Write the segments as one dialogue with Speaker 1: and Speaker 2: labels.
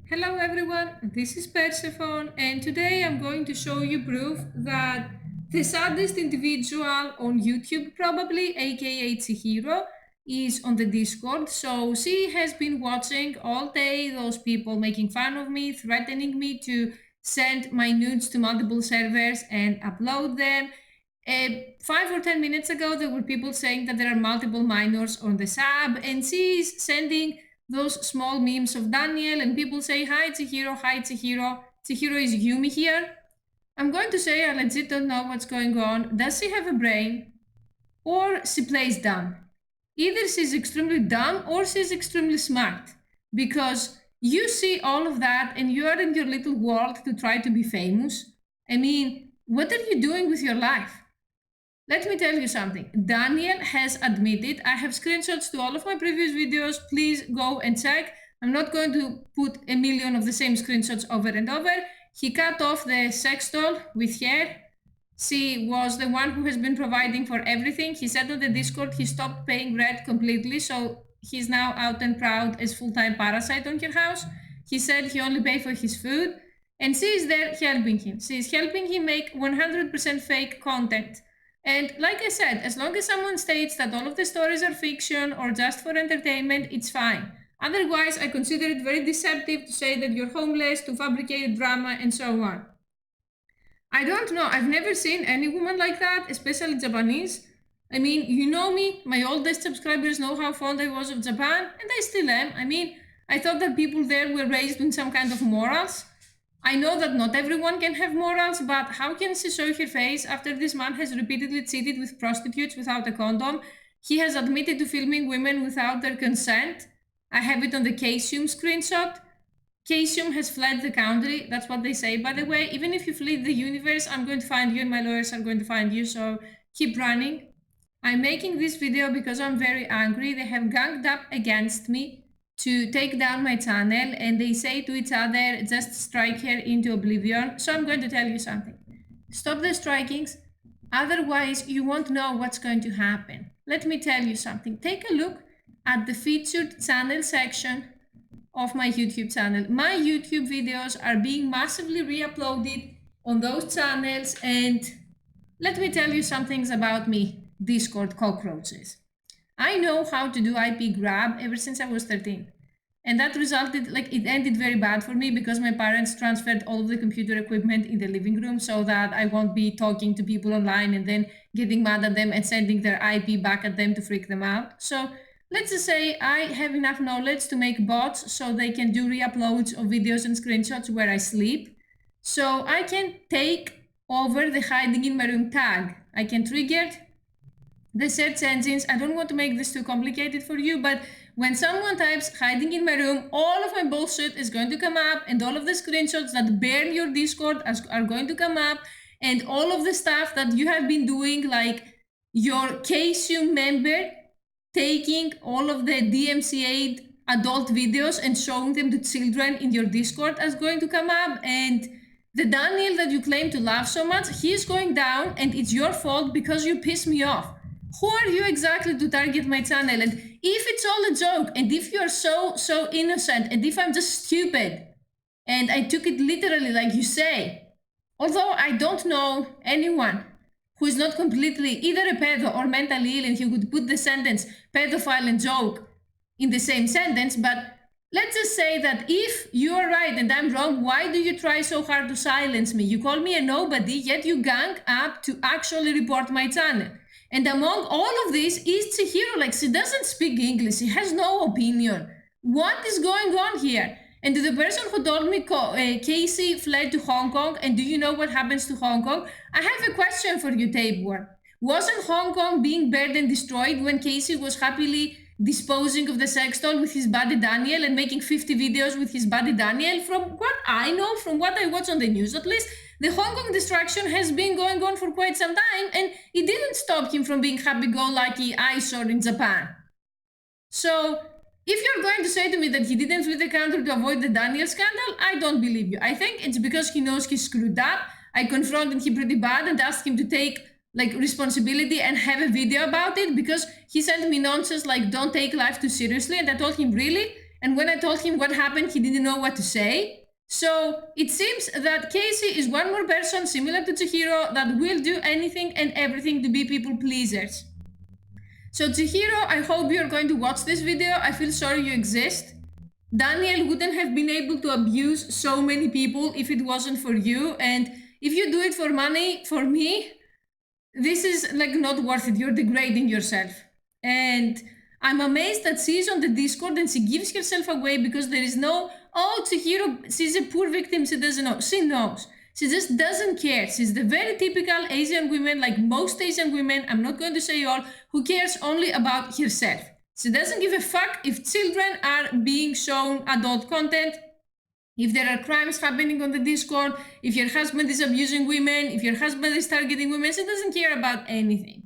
Speaker 1: Hello everyone, this is Persephone and today I'm going to show you proof that the saddest individual on YouTube, probably aka Chihiro, is on the Discord. So she has been watching all day those people making fun of me, threatening me to send my nudes to multiple servers and upload them. 5 or 10 minutes ago, there were people saying that there are multiple minors on the sub, and she's sending those small memes of Daniel, and people say, Hi Chihiro, hi Chihiro. Chihiro is Yumi here. I'm going to say I legit don't know what's going on. Does she have a brain? Or she plays dumb? Either she's extremely dumb or she's extremely smart. Because you see all of that and you are in your little world to try to be famous. I mean, what are you doing with your life? Let me tell you something. Daniel has admitted, I have screenshots to all of my previous videos. Please go and check. I'm not going to put a million of the same screenshots over and over. He cut off the sex doll with her. She was the one who has been providing for everything. He said on the Discord he stopped paying rent completely, so he's now out and proud as full-time parasite on her house. He said he only paid for his food, and she is there helping him. She is helping him make 100% fake content. And like I said, as long as someone states that all of the stories are fiction or just for entertainment, it's fine. Otherwise, I consider it very deceptive to say that you're homeless, to fabricate drama, and so on. I don't know, I've never seen any woman like that, especially Japanese. I mean, you know me, my oldest subscribers know how fond I was of Japan, and I still am. I mean, I thought that people there were raised with some kind of morals. I know that not everyone can have morals, but how can she show her face after this man has repeatedly cheated with prostitutes without a condom? He has admitted to filming women without their consent. I have it on the Kasium screenshot. Kasium has fled the country. That's what they say, by the way. Even if you flee the universe, I'm going to find you and my lawyers are going to find you, so keep running. I'm making this video because I'm very angry. They have ganged up against me to take down my channel and they say to each other, just strike her into oblivion. So I'm going to tell you something. Stop the strikings, otherwise you won't know what's going to happen. Let me tell you something. Take a look at the featured channel section of my YouTube channel. My YouTube videos are being massively re-uploaded on those channels, and let me tell you some things about me, Discord cockroaches. I know how to do IP grab ever since I was 13. And that resulted, it ended very bad for me because my parents transferred all of the computer equipment in the living room so that I won't be talking to people online and then getting mad at them and sending their IP back at them to freak them out. So let's just say I have enough knowledge to make bots so they can do re-uploads of videos and screenshots where I sleep. So I can take over the hiding in my room tag. I can trigger the search engines. I don't want to make this too complicated for you, but when someone types hiding in my room, all of my bullshit is going to come up, and all of the screenshots that burn your Discord are going to come up, and all of the stuff that you have been doing, like your KSU member taking all of the DMCA adult videos and showing them to children in your Discord is going to come up, and the Daniel that you claim to love so much, he's going down, and it's your fault because you piss me off. Who are you exactly to target my channel? And if it's all a joke, and if you're so innocent, and if I'm just stupid, and I took it literally like you say, although I don't know anyone who is not completely either a pedo or mentally ill and who could put the sentence pedophile and joke in the same sentence, but let's just say that if you are right and I'm wrong, why do you try so hard to silence me? You call me a nobody, yet you gang up to actually report my channel. And among all of this is Chihiro, like she doesn't speak English, she has no opinion. What is going on here? And the person who told me Casey fled to Hong Kong, and do you know what happens to Hong Kong? I have a question for you, Tapeworm. Wasn't Hong Kong being burned and destroyed when Casey was happily disposing of the sex doll with his buddy Daniel and making 50 videos with his buddy Daniel? From what I know, from what I watch on the news at least, the Hong Kong destruction has been going on for quite some time, and it didn't stop him from being happy-go-lucky eyesore in Japan. So, if you're going to say to me that he didn't flee the country to avoid the Daniel scandal, I don't believe you. I think it's because he knows he's screwed up. I confronted him pretty bad and asked him to take responsibility and have a video about it, because he sent me nonsense like don't take life too seriously, and I told him really, And when I told him what happened, he didn't know what to say. So it seems that Casey is one more person similar to Chihiro that will do anything and everything to be people pleasers. So Chihiro, I hope you're going to watch this video. I feel sorry you exist. Daniel wouldn't have been able to abuse so many people if it wasn't for you. And if you do it for money, for me, this is like not worth it. You're degrading yourself. And I'm amazed that she's on the Discord and she gives herself away because there is no, oh, Chihiro, she's a poor victim, she doesn't know. She knows. She just doesn't care. She's the very typical Asian woman, like most Asian women, I'm not going to say all, who cares only about herself. She doesn't give a fuck if children are being shown adult content, if there are crimes happening on the Discord, if your husband is abusing women, if your husband is targeting women, she doesn't care about anything.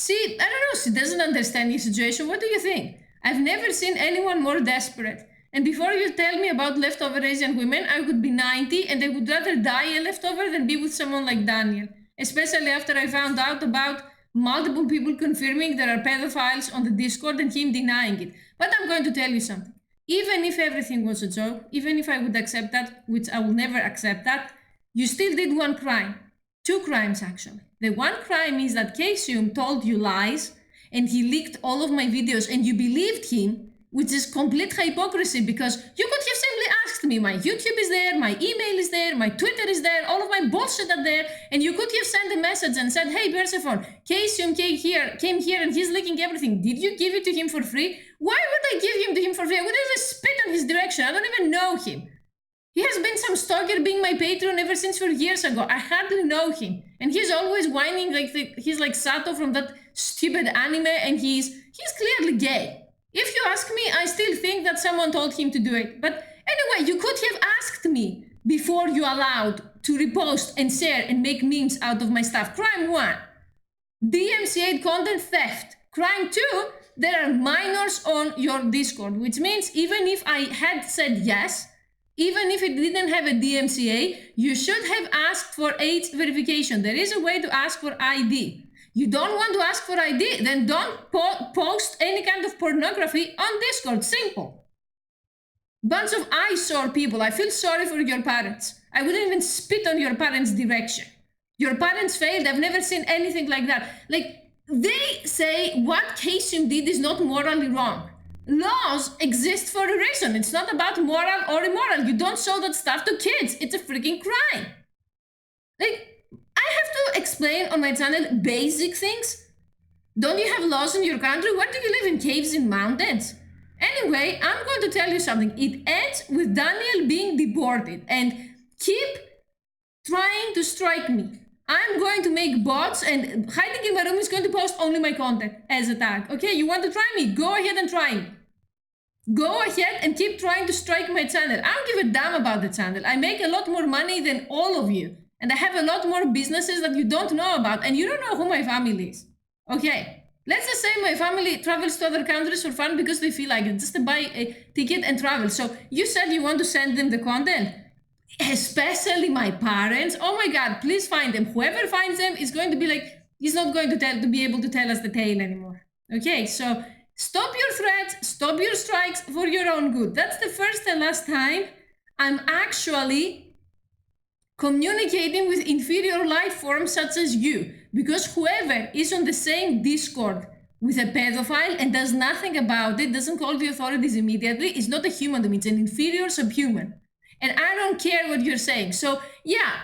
Speaker 1: I don't know, she doesn't understand your situation. What do you think? I've never seen anyone more desperate. And before you tell me about leftover Asian women, I would be 90 and I would rather die a leftover than be with someone like Daniel. Especially after I found out about multiple people confirming there are pedophiles on the Discord and him denying it. But I'm going to tell you something. Even if everything was a joke, even if I would accept that, which I will never accept that, you still did one crime. Two crimes, actually. The one crime is that Kasium told you lies and he leaked all of my videos and you believed him, which is complete hypocrisy because you could have simply asked me. My YouTube is there, my email is there, my Twitter is there, all of my bullshit are there, and you could have sent a message and said, hey, Persephone, Kasium came here and he's leaking everything. Did you give it to him for free? Why would I give him to him for free? I would even spit on his direction. I don't even know him. He has been some stalker being my Patreon ever since 4 years ago. I hardly know him. And he's always whining like he's like Sato from that stupid anime and he's clearly gay. If you ask me, I still think that someone told him to do it. But anyway, you could have asked me before you allowed to repost and share and make memes out of my stuff. Crime 1, DMCA content theft. Crime 2, there are minors on your Discord, which means even if I had said yes, even if it didn't have a DMCA, you should have asked for age verification. There is a way to ask for ID. You don't want to ask for ID, then don't post any kind of pornography on Discord. Simple. Bunch of eyesore people. I feel sorry for your parents. I wouldn't even spit on your parents' direction. Your parents failed. I've never seen anything like that. Like, they say what Kasium did is not morally wrong. Laws exist for a reason. It's not about moral or immoral. You don't show that stuff to kids. It's a freaking crime. Like, I have to explain on my channel basic things. Don't you have laws in your country? Why do you live in caves in mountains? Anyway, I'm going to tell you something. It ends with Daniel being deported and keep trying to strike me. I'm going to make bots and hiding in my room is going to post only my content as a tag. Okay, you want to try me? Go ahead and try me. Go ahead and keep trying to strike my channel. I don't give a damn about the channel. I make a lot more money than all of you. And I have a lot more businesses that you don't know about. And you don't know who my family is. Okay, let's just say my family travels to other countries for fun because they feel like it. Just to buy a ticket and travel. So you said you want to send them the content. Especially my parents. Oh my God, please find them. Whoever finds them is going to be like, he's not going to be able to tell us the tale anymore. Okay, so stop your threats, stop your strikes for your own good. That's the first and last time I'm actually communicating with inferior life forms such as you. Because whoever is on the same Discord with a pedophile and does nothing about it, doesn't call the authorities immediately, is not a human to me, it's an inferior subhuman. And I don't care what you're saying. So yeah,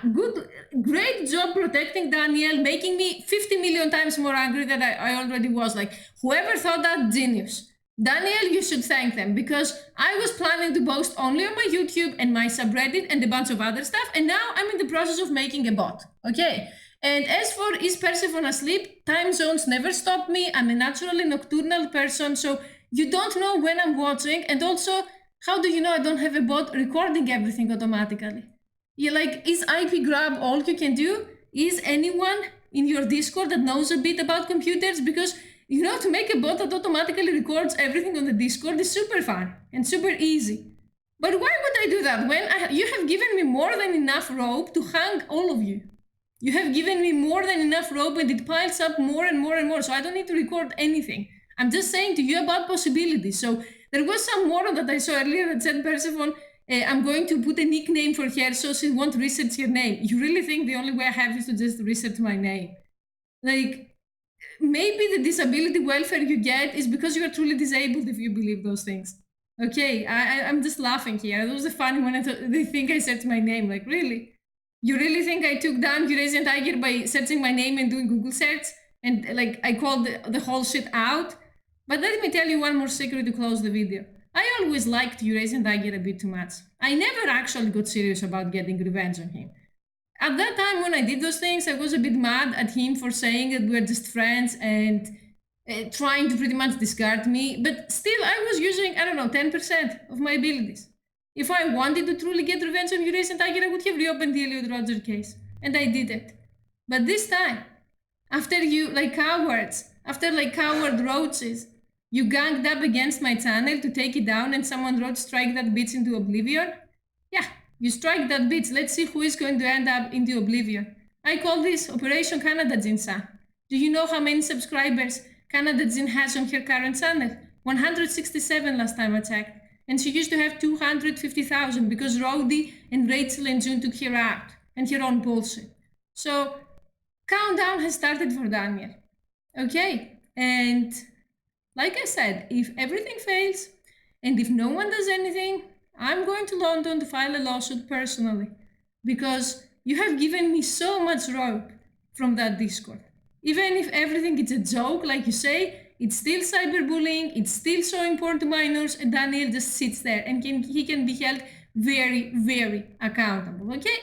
Speaker 1: great job protecting Daniel, making me 50 million times more angry than I already was. Like, whoever thought that, genius. Daniel, you should thank them because I was planning to post only on my YouTube and my subreddit and a bunch of other stuff. And now I'm in the process of making a bot. Okay. And as for is Persephone asleep, time zones never stop me. I'm a naturally nocturnal person. So you don't know when I'm watching. And also, how do you know I don't have a bot recording everything automatically? You're like, is IP grab all you can do? Is anyone in your Discord that knows a bit about computers? Because, you know, to make a bot that automatically records everything on the Discord is super fun and super easy. But why would I do that when you have given me more than enough rope to hang all of you? You have given me more than enough rope and it piles up more and more and more. So I don't need to record anything. I'm just saying to you about possibilities. So There was some more that I saw earlier that said, Persephone, I'm going to put a nickname for her so she won't research your name. You really think the only way I have is to just research my name? Like, maybe the disability welfare you get is because you are truly disabled if you believe those things. Okay, I'm just laughing here. It was funny when they think I searched my name. Like, really? You really think I took down Eurasian Tiger by searching my name and doing Google search? And like, I called the whole shit out? But let me tell you one more secret to close the video. I always liked Eurasian Tiger a bit too much. I never actually got serious about getting revenge on him. At that time when I did those things, I was a bit mad at him for saying that we're just friends and trying to pretty much discard me. But still, I was using, I don't know, 10% of my abilities. If I wanted to truly get revenge on Eurasian Tiger, I would have reopened the Elliot Roger case. And I didn't. But this time, after you, like cowards, after like coward roaches, you ganged up against my channel to take it down and someone wrote strike that bitch into oblivion? Yeah, you strike that bitch. Let's see who is going to end up into oblivion. I call this Operation Canada Jin-san. Do you know how many subscribers Canada Jin has on her current channel? 167 last time I checked. And she used to have 250,000 because Rowdy and Rachel and June took her out and her own bullshit. So, countdown has started for Daniel. Okay, and like I said, if everything fails and if no one does anything, I'm going to London to file a lawsuit personally because you have given me so much rope from that Discord. Even if everything is a joke, like you say, it's still cyberbullying, it's still so important to minors, and Daniel just sits there and he can be held very, very accountable, okay?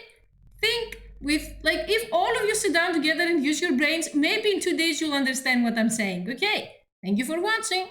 Speaker 1: Think with, like, if all of you sit down together and use your brains, maybe in 2 days you'll understand what I'm saying, okay? Thank you for watching.